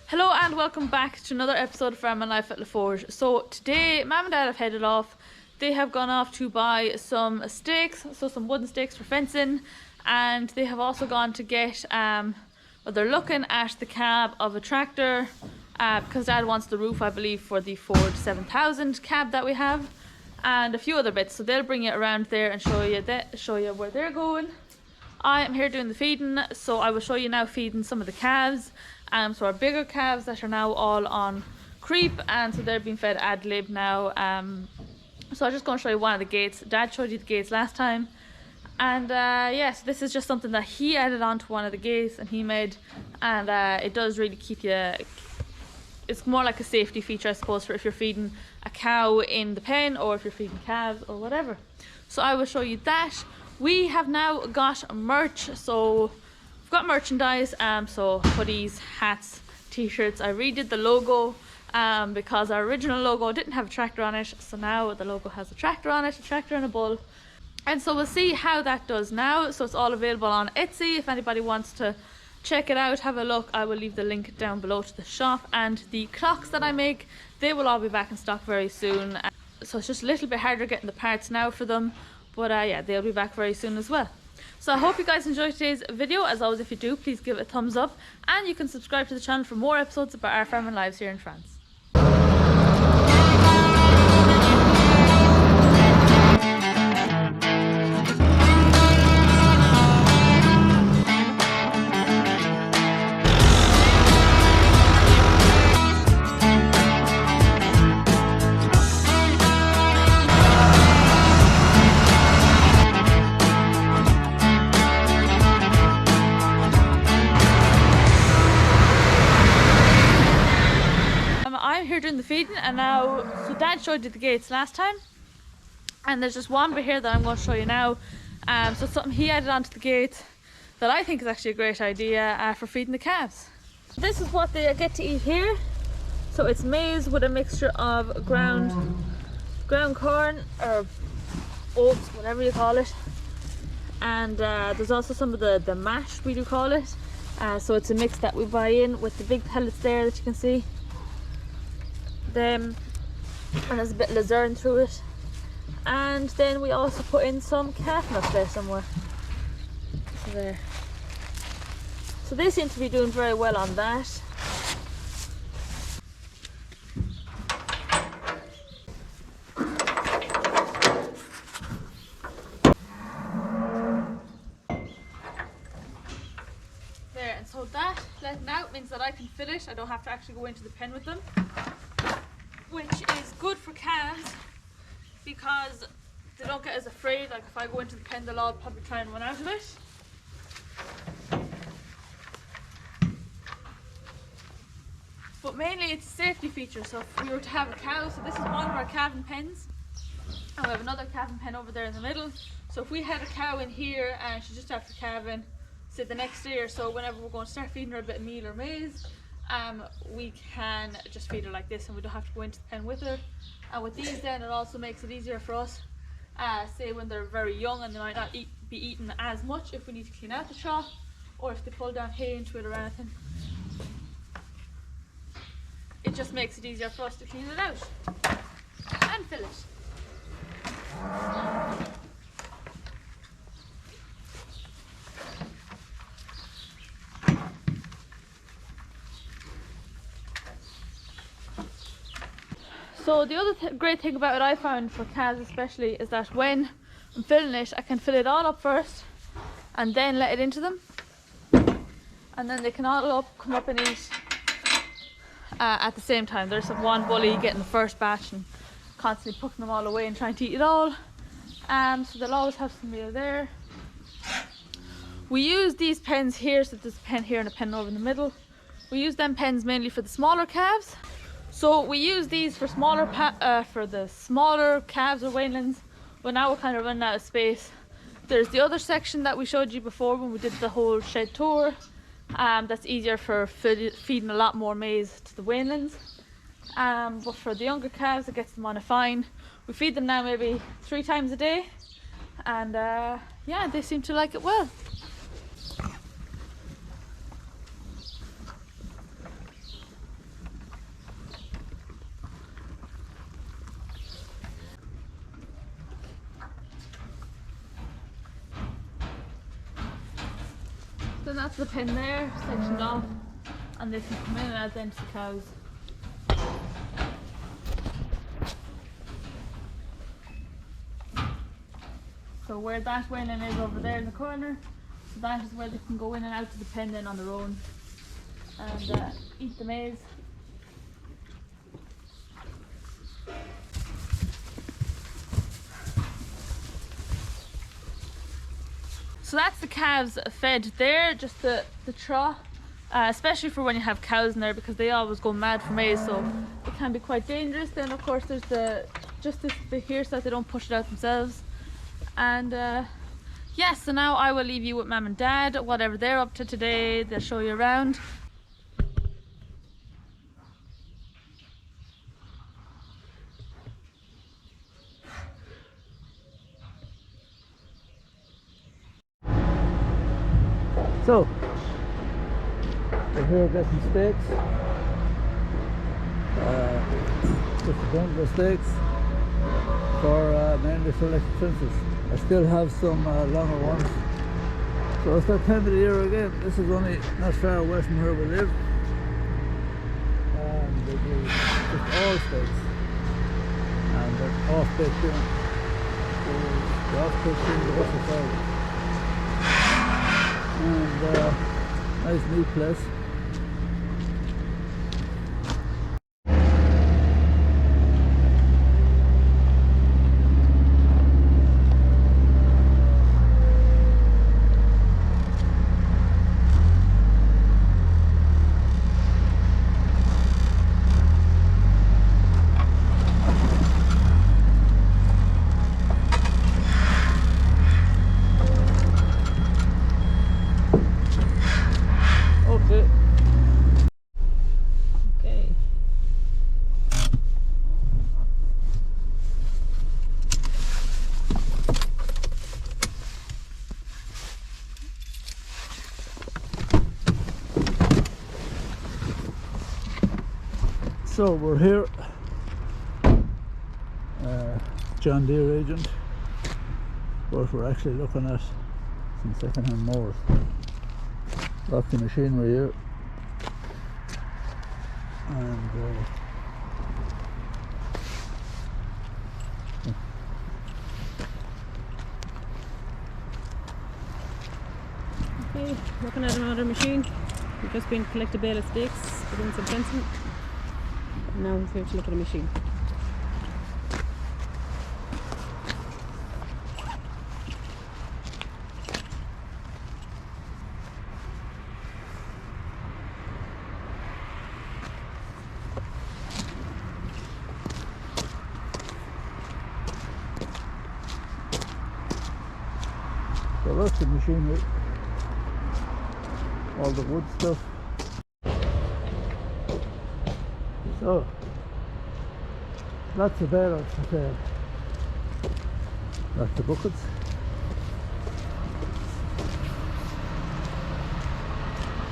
Hello and welcome back to another episode of Farm and Life at LaForge. So today, Mam and Dad have headed off. They have gone off to buy some stakes, so some wooden stakes for fencing, and they have also gone to get, they're looking at the cab of a tractor because Dad wants the roof, I believe, for the Ford 7000 cab that we have, and a few other bits. So they'll bring you around there and show you where they're going. I am here doing the feeding, so I will show you now feeding some of the calves. So our bigger calves that are now all on creep, and so they're being fed ad lib now. So I'm just going to show you one of the gates. Dad showed you the gates last time, and yes, this is just something that he added on to one of the gates and he made, and it does really keep you. It's more like a safety feature, I suppose, for if you're feeding a cow in the pen or if you're feeding calves or whatever. So I will show you that. We have now got merch, so we've got merchandise, so hoodies, hats, t-shirts. I redid the logo because our original logo didn't have a tractor on it, so now the logo has a tractor on it, a tractor and a bull. And so we'll see how that does now. So it's all available on Etsy. If anybody wants to check it out, have a look, I will leave the link down below to the shop. And the clocks that I make, they will all be back in stock very soon. So it's just a little bit harder getting the parts now for them, but yeah, they'll be back very soon as well. So I hope you guys enjoyed today's video. As always, if you do, please give it a thumbs up, and you can subscribe to the channel for more episodes about our farming lives here in France. I'm here doing the feeding, and now, so Dad showed you the gates last time, and there's just one bit here that I'm going to show you now. So something he added onto the gate that I think is actually a great idea for feeding the calves. So this is what they get to eat here. So it's maize with a mixture of ground corn or oats, whatever you call it, and there's also some of the mash, we do call it. So it's a mix that we buy in with the big pellets there that you can see. And there's a bit of luzerne through it, and then we also put in some calf nuts there somewhere. So there. So they seem to be doing very well on that. There, and so that letting out means that I can fill it. I don't have to actually go into the pen with them, which is good for calves because they don't get as afraid. Like if I go into the pen, they'll all probably try and run out of it. But mainly it's a safety feature. So if we were to have a cow, so this is one of our calving pens, and we have another calving pen over there in the middle. So if we had a cow in here and she's just after calving, say the next day or so, whenever we're going to start feeding her a bit of meal or maize, we can just feed her like this, and we don't have to go into the pen with her. And with these, then it also makes it easier for us, say when they're very young and they might not be eating as much, if we need to clean out the trough or if they pull down hay into it or anything. It just makes it easier for us to clean it out and fill it. So the other great thing about it, I found for calves especially, is that when I'm filling it, I can fill it all up first and then let it into them, and then they can all come up and eat at the same time. There's one bully getting the first batch and constantly pucking them all away and trying to eat it all, so they'll always have some meal there. We use these pens here, so there's a pen here and a pen over in the middle. We use them pens mainly for the smaller calves. So we use these for for the smaller calves or weanlings, but now we're kind of running out of space. There's the other section that we showed you before when we did the whole shed tour. That's easier for feeding a lot more maize to the weanlings. But for the younger calves, it gets them on a fine. We feed them now maybe 3 times a day, and yeah, they seem to like it well. that's the pen there, sectioned off, and they can come in and add them to the cows. So where that wailing is over there in the corner, so that is where they can go in and out to the pen then on their own and eat the maize. So that's the calves fed there, just the trough, especially for when you have cows in there because they always go mad for maize, so it can be quite dangerous. Then of course there's the bit here so that they don't push it out themselves. And yeah, so now I will leave you with Mam and Dad, whatever they're up to today. They'll show you around. So, we're here getting steaks, just a bundle of steaks for mainly for electric fences. I still have some longer ones. So it's that time of the year again. This is only not far away from where we live. And they do just all steaks. And they're off-baked in. So the off-baked in the what's it and nice neat place. So we're here, John Deere agent, but we're actually looking at some second-hand mowers. Lots of machinery here, and okay, looking at another machine. We've just been to collect a bale of steaks, put in some fencing. Now he's here to look at a machine. so lots of machinery, all the wood stuff. So, lots of balers for sale, lots of buckets.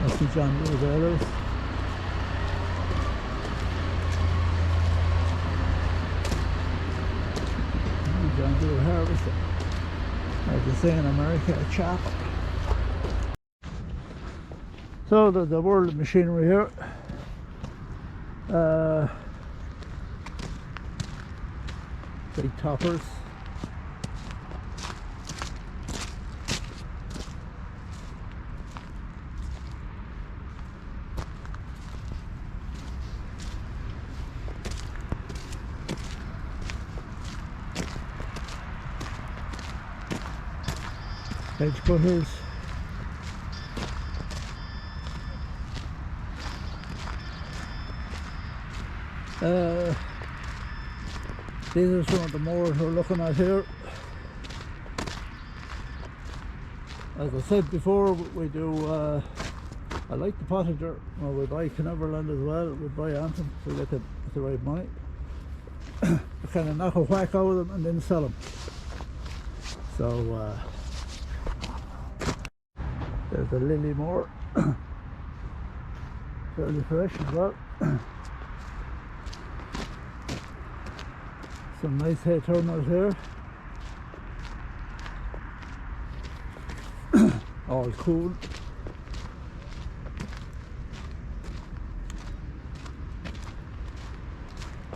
That's the John Deere balers. John Deere harvester. As they say in America, a chopper. So there's the world of machinery here. Big toppers. Hedge cutters. These are some of the mowers we're looking at here. As I said before, we do, I like the potager. Well, we buy Canaverland as well, we buy Anthem, we get it at the right money. We kind of knock a whack out of them and then sell them. So, there's the Lily mower, fairly fresh as well. Some nice hay turners here. All cool.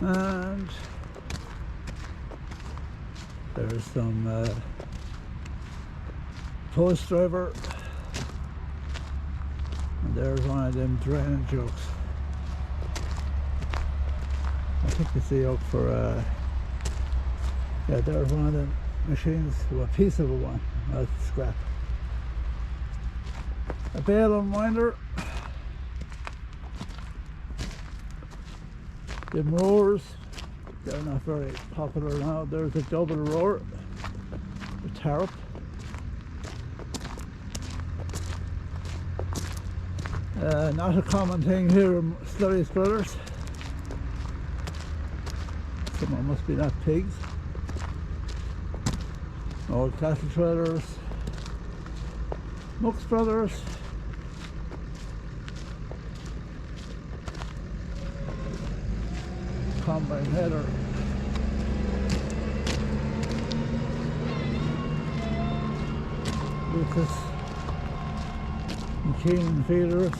And there's some post driver, and there's one of them draining jugs. I think it's the yoke for yeah, there's one of them machines, a piece of a one, that's scrap. A bale unwinder. The roars, they're not very popular now. There's a double roar, a tarp. Not a common thing here in Slurry's Brothers. Someone must be not pigs. Old cattle trailers. Muck's Brothers. Combine header. Lucas and Keenan feeders.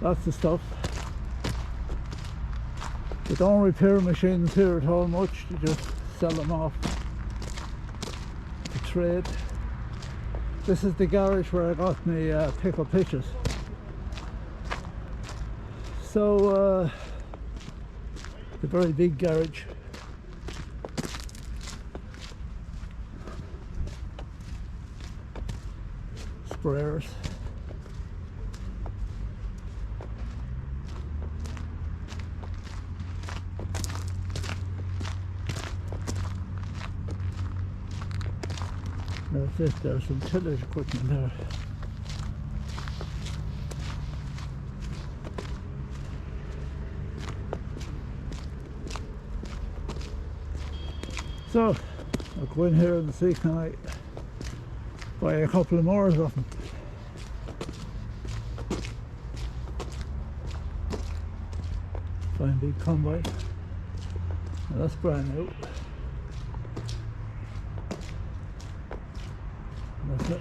Lots of stuff. They don't repair machines here at all much, they just sell them off to trade. This is the garage where I got my pickup hitches. So, the very big garage. Sprayers. That's it, there's some tillage equipment there. So, I'll go in here and see, can I buy a couple of more of them. Fine big combine. Now that's brand new. That's it.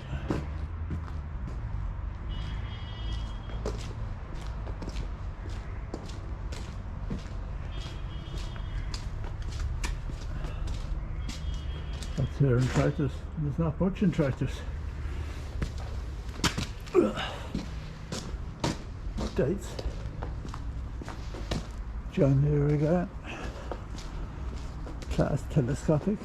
That's here in tractors. There's not much in tractors. Dates. John Deere again. Class telescopic.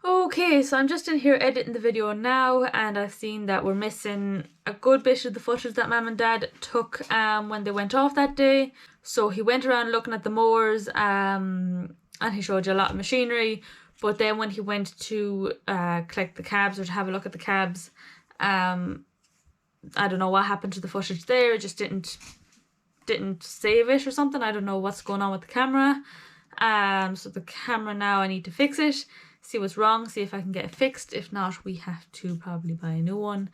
Okay, so I'm just in here editing the video now, and I've seen that we're missing a good bit of the footage that Mam and Dad took when they went off that day. So he went around looking at the mowers and he showed you a lot of machinery, but then when he went to collect the cabs or to have a look at the cabs, I don't know what happened to the footage there. It just didn't save it or something. I don't know what's going on with the camera. So the camera now, I need to fix it, see what's wrong, see if I can get it fixed. If not, we have to probably buy a new one.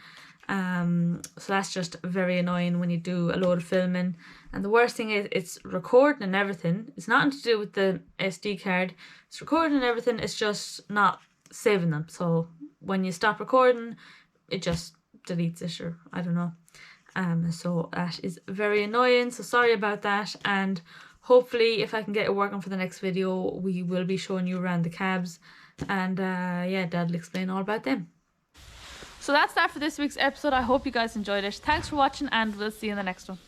So that's just very annoying when you do a load of filming. And the worst thing is it's recording and everything. It's nothing to do with the SD card. It's recording and everything. It's just not saving them. So when you stop recording, it just deletes it, or I don't know. So that is very annoying. So sorry about that. And hopefully if I can get it working for the next video, we will be showing you around the cabs. And yeah, Dad will explain all about them. So that's that for this week's episode. I hope you guys enjoyed it. Thanks for watching, and we'll see you in the next one.